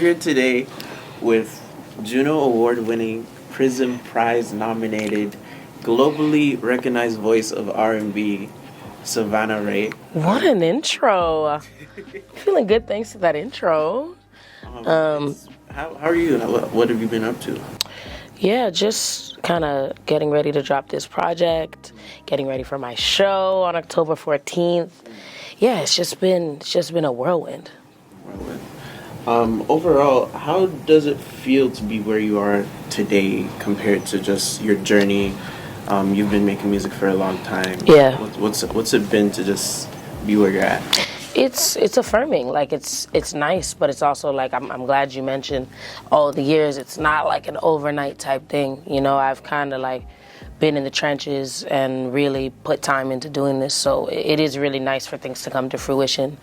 here today with Juno Award-winning, Prism Prize-nominated, globally recognized voice of R&B, Savannah Ré. What an intro! Feeling good thanks to that intro. How are you? What have you been up to? Yeah, just kind of getting ready to drop this project, getting ready for my show on October 14th. Yeah, it's just been a whirlwind. Overall, how does it feel to be where you are today compared to just your journey? You've been making music for a long time. Yeah. What's it been to just be where you're at? It's affirming. Like it's nice, but it's also like I'm glad you mentioned all the years. It's not like an overnight type thing. You know, I've kind of like been in the trenches and really put time into doing this. So it is really nice for things to come to fruition,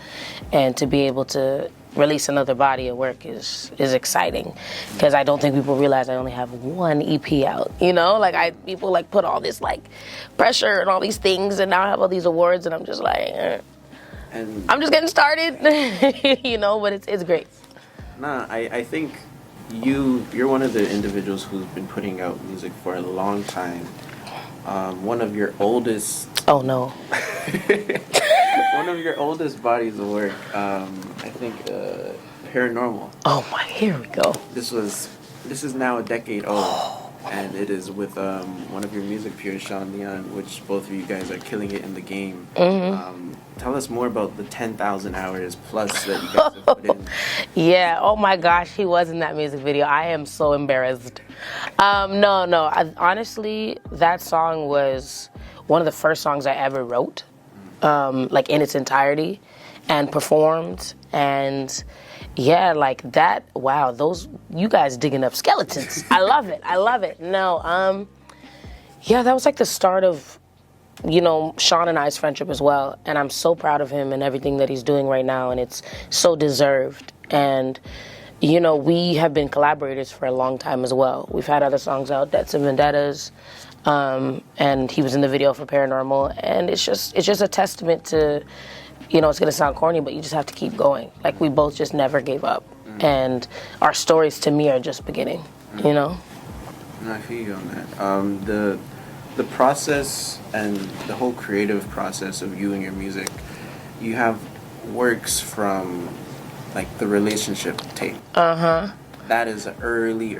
and to be able to release another body of work is exciting, because I don't think people realize I only have one EP out. You know, like people like put all this like pressure and all these things, and now I have all these awards, and I'm just like. And I'm just getting started, you know, but it's great. Nah, I think you're one of the individuals who's been putting out music for a long time. One of your oldest... Oh, no. One of your oldest bodies of work, I think, Paranormal. Oh, my, here we go. This is now a decade old. And it is with one of your music peers, Sean Leon, which both of you guys are killing it in the game. Mm-hmm. Tell us more about the 10,000 hours plus that you guys have put in. Yeah, oh my gosh, he was in that music video. I am so embarrassed. Honestly, that song was one of the first songs I ever wrote, like in its entirety, and performed. And yeah, like that, wow, you guys digging up skeletons. I love it. No, yeah, that was like the start of, you know, Sean and I's friendship as well. And I'm so proud of him and everything that he's doing right now, and it's so deserved. And, you know, we have been collaborators for a long time as well. We've had other songs out, Debts and Vendettas, and he was in the video for Paranormal, and it's just a testament to, you know, it's gonna sound corny, but you just have to keep going. Like, we both just never gave up. And our stories, to me, are just beginning, you know? No, I feel you on that. The process and the whole creative process of you and your music, you have works from, like, the relationship tape. Uh-huh. That is early.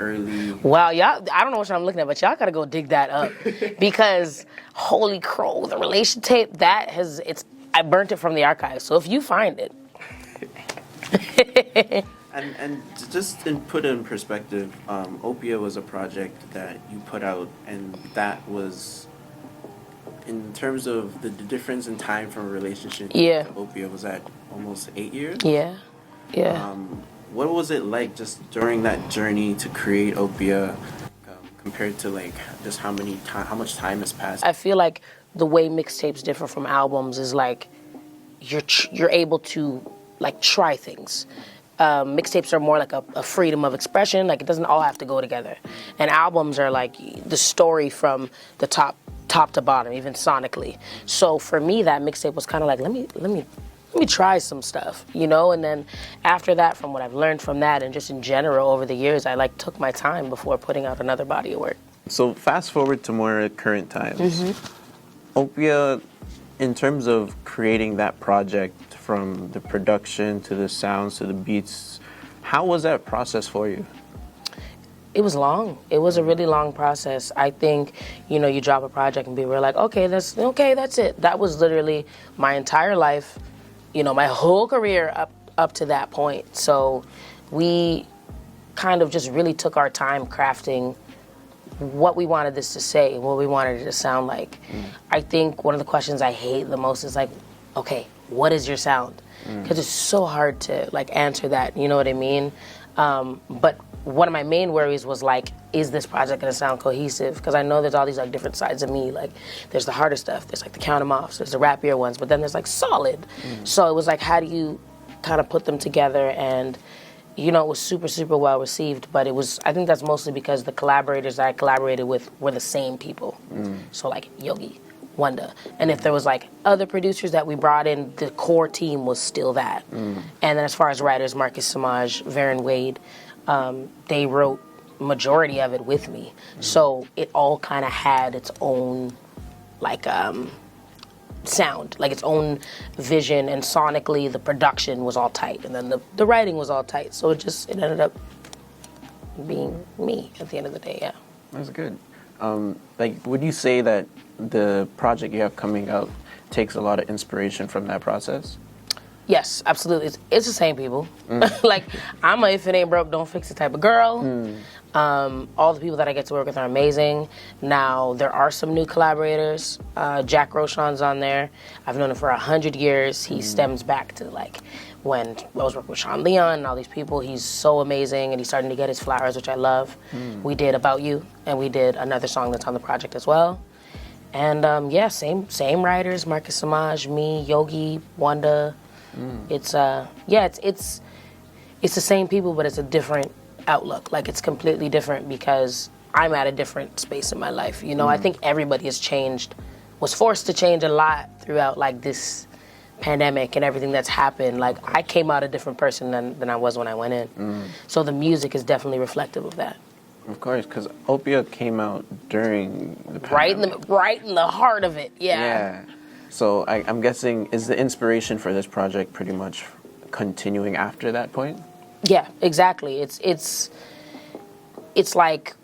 Wow, y'all, I don't know what I'm looking at, but y'all gotta go dig that up. Because, holy crow, the relation tape, I burnt it from the archives, so if you find it. And just to put it in perspective, Opia was a project that you put out, and that was, in terms of the difference in time from a relationship to Opia, was that almost 8 years? Yeah. What was it like just during that journey to create Opia, compared to like just how much time has passed? I feel like the way mixtapes differ from albums is like you're able to like try things. Mixtapes are more like a freedom of expression. Like, it doesn't all have to go together. And albums are like the story from the top to bottom, even sonically. So for me, that mixtape was kind of like, let me try some stuff, you know? And then after that, from what I've learned from that and just in general over the years, I like took my time before putting out another body of work. So fast forward to more current times. Mm-hmm. Opia, in terms of creating that project, from the production to the sounds to the beats, how was that process for you? It was long. It was a really long process. I think, you know, you drop a project and people are like, okay, that's it. That was literally my entire life, you know, my whole career up to that point. So we kind of just really took our time crafting what we wanted this to say, what we wanted it to sound like. I think one of the questions I hate the most is like, okay, what is your sound? Because it's so hard to like answer that, you know what I mean? But one of my main worries was like, is this project gonna sound cohesive? Because I know there's all these like different sides of me. Like, there's the harder stuff, there's like the count 'em offs, there's the rappier ones, but then there's like solid. So it was like, how do you kind of put them together? And you know, it was super, super well received, but I think that's mostly because the collaborators that I collaborated with were the same people. So like Yogi, Wanda. And if there was like other producers that we brought in, the core team was still that. And then as far as writers, Marcus Samaj, Varen Wade, they wrote majority of it with me. So it all kind of had its own like sound, like its own vision, and sonically the production was all tight, and then the writing was all tight. So it ended up being me at the end of the day. Yeah, that's good. Like, would you say that the project you have coming out takes a lot of inspiration from that process? Yes, absolutely. It's the same people. Like, I'm a if it ain't broke, don't fix it type of girl. All the people that I get to work with are amazing. Now, there are some new collaborators. Jack Roshan's on there. I've known him for 100 years. He stems back to, like, when I was working with Sean Leon and all these people. He's so amazing, and he's starting to get his flowers, which I love. We did About You, and we did another song that's on the project as well. And, yeah, same writers, Marcus Samaj, me, Yogi, Wanda. It's it's the same people, but it's a different outlook. Like, it's completely different because I'm at a different space in my life. You know, I think everybody has changed, was forced to change a lot throughout like this pandemic and everything that's happened. Like, I came out a different person than I was when I went in. So the music is definitely reflective of that. Of course, because Opia came out during the pandemic. Right in the heart of it. Yeah. So I'm guessing, is the inspiration for this project pretty much continuing after that point? Yeah, exactly. It's like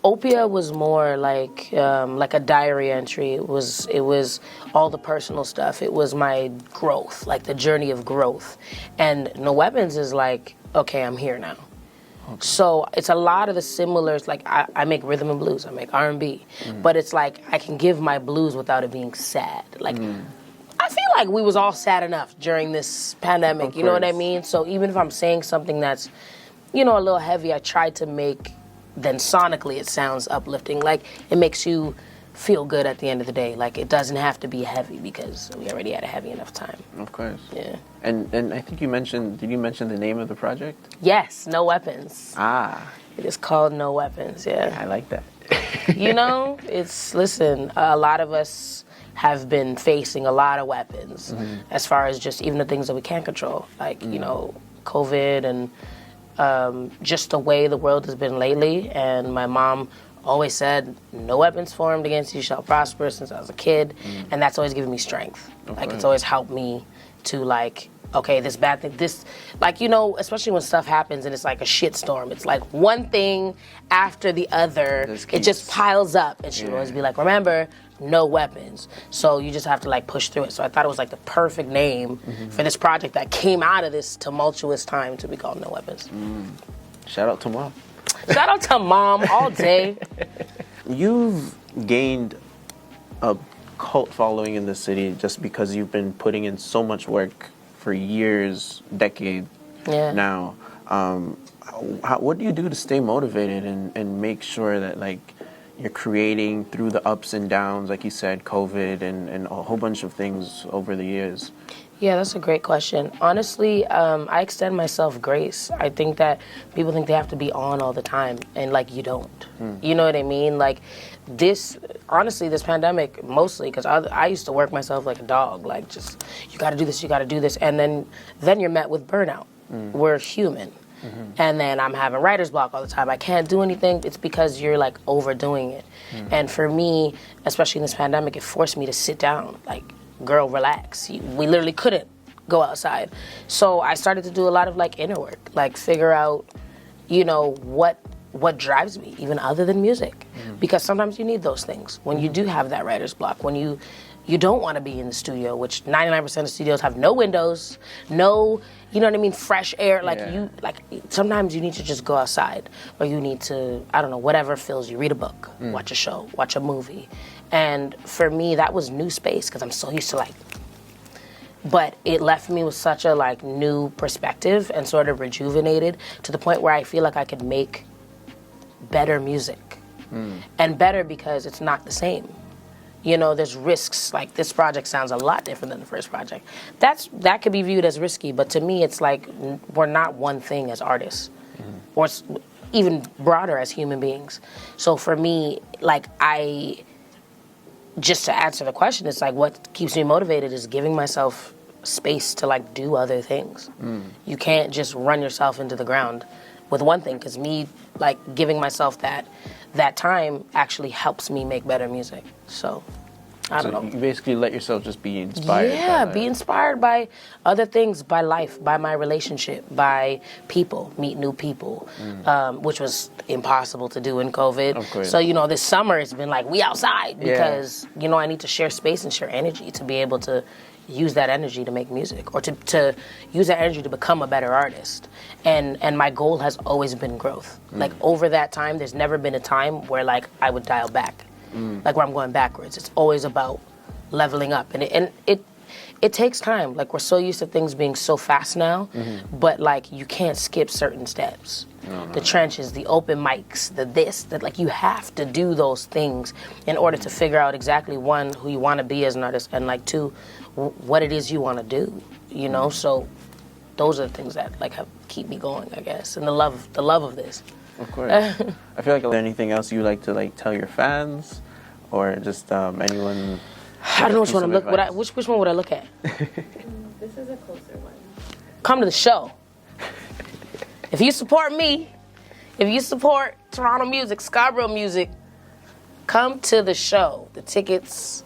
Opia was more like a diary entry. It was all the personal stuff. It was my growth, like the journey of growth. And No Weapons is like, okay, I'm here now. Okay. So it's a lot of the similars. Like, I make rhythm and blues, I make R&B, but it's like I can give my blues without it being sad. Like, I feel like we was all sad enough during this pandemic, you know what I mean? So even if I'm saying something that's, you know, a little heavy, I try to make, then sonically it sounds uplifting. Like, it makes you feel good at the end of the day. Like, it doesn't have to be heavy because we already had a heavy enough time. Of course. Yeah. And I think did you mention the name of the project? Yes, No Weapons. Ah. It is called No Weapons, yeah. I like that. You know, listen, a lot of us have been facing a lot of weapons as far as just even the things that we can't control, like, you know, COVID and just the way the world has been lately. And my mom always said, no weapons formed against you shall prosper, since I was a kid. And that's always given me strength. Like, it's always helped me to, like, okay, this bad thing, this, like, you know, especially when stuff happens and it's like a shitstorm. It's like one thing after the other. It just piles up. And she would always be like, remember, no weapons. So you just have to, like, push through it. So I thought it was, like, the perfect name for this project that came out of this tumultuous time to be called No Weapons. Shout out to Mom. Shout out to Mom all day. You've gained a cult following in the city just because you've been putting in so much work for years, decade now. What do you do to stay motivated and make sure that, like, you're creating through the ups and downs, like you said, COVID and a whole bunch of things over the years? Yeah, that's a great question. Honestly, I extend myself grace. I think that people think they have to be on all the time, and, like, you don't. You know what I mean? Like, this pandemic, mostly, because I used to work myself like a dog, like, just, you gotta do this, and then you're met with burnout. We're human. And then I'm having writer's block all the time. I can't do anything. It's because you're, like, overdoing it. And for me, especially in this pandemic, it forced me to sit down, like, girl, relax. We literally couldn't go outside. So I started to do a lot of, like, inner work, like, figure out, you know, what drives me, even other than music. Because sometimes you need those things. When you do have that writer's block, when you don't want to be in the studio, which 99% of studios have no windows, no, you know what I mean, fresh air. Like, sometimes you need to just go outside, or you need to, I don't know, whatever fills you, read a book, watch a show, watch a movie. And for me, that was new space, because I'm so used to, like, but it left me with such a, like, new perspective and sort of rejuvenated to the point where I feel like I could make better music. And better because it's not the same. You know, there's risks. Like, this project sounds a lot different than the first project. That could be viewed as risky, but to me, it's like we're not one thing as artists, or even broader as human beings. So for me, like, just to answer the question, it's like what keeps me motivated is giving myself space to like do other things. You can't just run yourself into the ground with one thing, because me like giving myself that time actually helps me make better music. So I don't know. You basically let yourself just be inspired. Yeah, be inspired by other things, by life, by my relationship, by people, meet new people, which was impossible to do in COVID. Of course. So, this summer it's been like, we outside because, I need to share space and share energy to be able to use that energy to make music or to use that energy to become a better artist. And my goal has always been growth. Like over that time, there's never been a time where like I would dial back. Like where I'm going backwards. It's always about leveling up, and it takes time. Like we're so used to things being so fast now, but like you can't skip certain steps. The trenches, the open mics, that like you have to do those things in order to figure out exactly one, who you want to be as an artist, and like two, what it is you want to do. So those are the things that like keep me going, I guess, and the love of this. Of course. I feel like, is there anything else you like to like tell your fans, or just anyone? I don't know which one I'm looking. Which one would I look at? This is a closer one. Come to the show. If you support me, if you support Toronto music, Scarborough music, come to the show. The tickets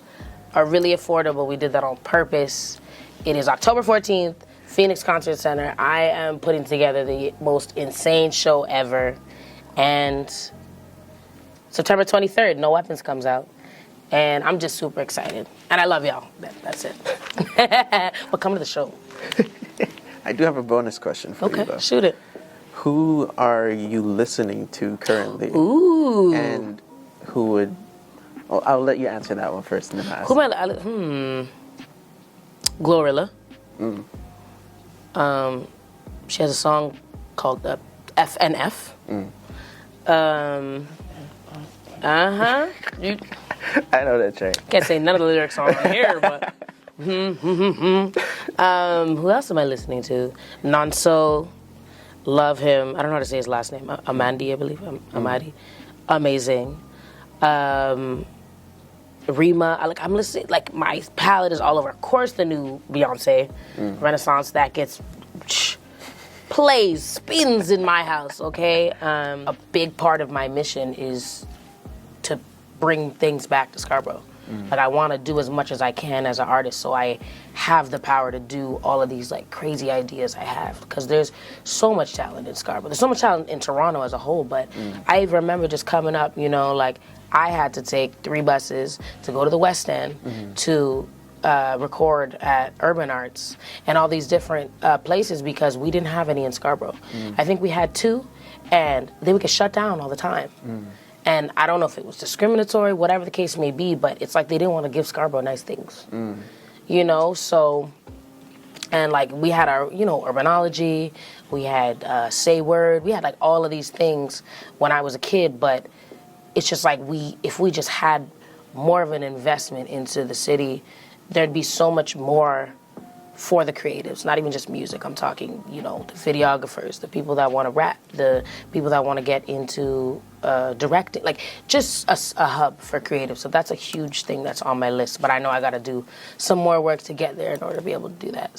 are really affordable. We did that on purpose. It is October 14th, Phoenix Concert Center. I am putting together the most insane show ever. And September 23rd, No Weapons comes out. And I'm just super excited. And I love y'all. That's it. But come to the show. I do have a bonus question for you, though. Okay, shoot it. Who are you listening to currently? Ooh. And who would... Well, I'll let you answer that one first and then ask. Who am I... Glorilla. She has a song called FNF. I know that track. Can't say none of the lyrics on here, but who else am I listening to? Nonso, love him. I don't know how to say his last name. Amandi, I believe. Amadi, amazing. Rima, I'm listening. Like my palette is all over. Of course, the new Beyonce, Renaissance, that gets plays, spins in my house. Okay, a big part of my mission is to bring things back to Scarborough. Like I want to do as much as I can as an artist, so I have the power to do all of these like crazy ideas I have. Because there's so much talent in Scarborough. There's so much talent in Toronto as a whole. But I remember just coming up, like I had to take 3 buses to go to the West End to record at Urban Arts and all these different places because we didn't have any in Scarborough. I think we had 2, and they would get shut down all the time. And I don't know if it was discriminatory, whatever the case may be, but it's like they didn't want to give Scarborough nice things. So, and like we had our, Urbanology, we had Say Word, we had like all of these things when I was a kid, but it's just like if we just had more of an investment into the city, there'd be so much more for the creatives, not even just music. I'm talking, the videographers, the people that want to rap, the people that want to get into directing, like just a hub for creatives. So that's a huge thing that's on my list, but I know I got to do some more work to get there in order to be able to do that.